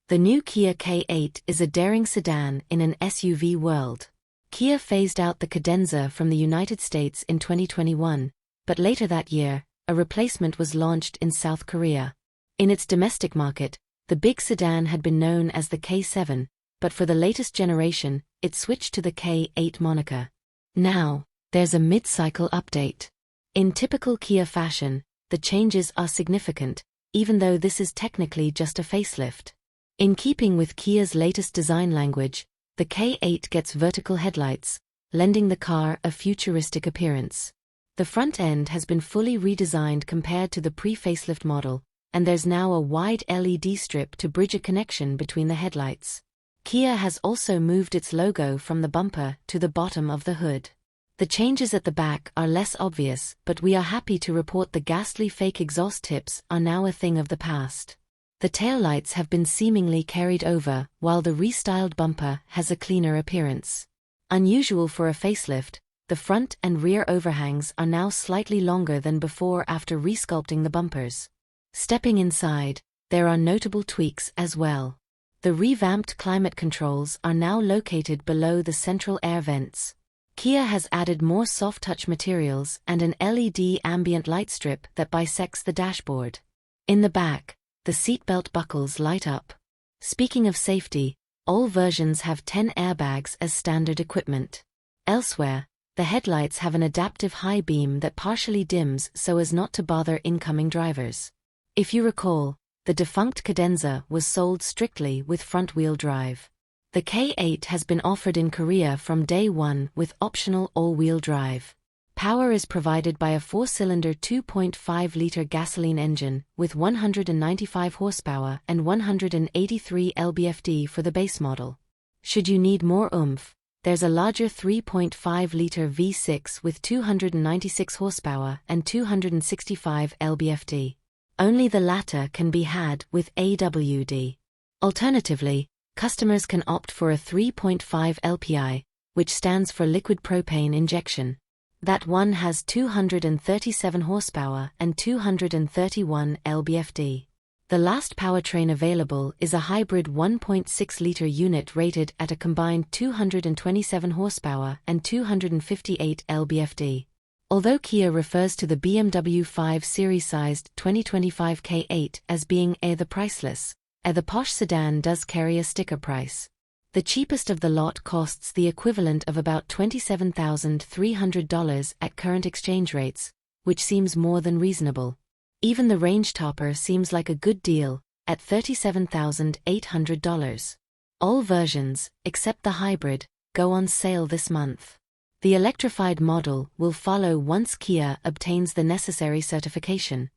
The new Kia K8 is a daring sedan in an SUV world. Kia phased out the Cadenza from the United States in 2021, but later that year, a replacement was launched in South Korea. In its domestic market, the big sedan had been known as the K7, but for the latest generation, it switched to the K8 moniker. Now, there's a mid-cycle update. In typical Kia fashion, the changes are significant, even though this is technically just a facelift. In keeping with Kia's latest design language, the K8 gets vertical headlights, lending the car a futuristic appearance. The front end has been fully redesigned compared to the pre-facelift model, and there's now a wide LED strip to bridge a connection between the headlights. Kia has also moved its logo from the bumper to the bottom of the hood. The changes at the back are less obvious, but we are happy to report the ghastly fake exhaust tips are now a thing of the past. The taillights have been seemingly carried over, while the restyled bumper has a cleaner appearance. Unusual for a facelift, the front and rear overhangs are now slightly longer than before after resculpting the bumpers. Stepping inside, there are notable tweaks as well. The revamped climate controls are now located below the central air vents. Kia has added more soft-touch materials and an LED ambient light strip that bisects the dashboard. In the back, the seatbelt buckles light up. Speaking of safety, all versions have 10 airbags as standard equipment. Elsewhere, the headlights have an adaptive high beam that partially dims so as not to bother incoming drivers. If you recall, the defunct Cadenza was sold strictly with front-wheel drive. The K8 has been offered in Korea from day one with optional all-wheel drive. Power is provided by a 4-cylinder 2.5-liter gasoline engine with 195 horsepower and 183 lb-ft for the base model. Should you need more oomph, there's a larger 3.5-liter V6 with 296 horsepower and 265 lb-ft. Only the latter can be had with AWD. Alternatively, customers can opt for a 3.5 LPI, which stands for liquid propane injection. That one has 237 horsepower and 231 lb-ft. The last powertrain available is a hybrid 1.6-liter unit rated at a combined 227 horsepower and 258 lb-ft. Although Kia refers to the BMW 5 Series-sized 2025 K8 as being the Priceless, the posh sedan does carry a sticker price. The cheapest of the lot costs the equivalent of about $27,300 at current exchange rates, which seems more than reasonable. Even the range topper seems like a good deal, at $37,800. All versions, except the hybrid, go on sale this month. The electrified model will follow once Kia obtains the necessary certification.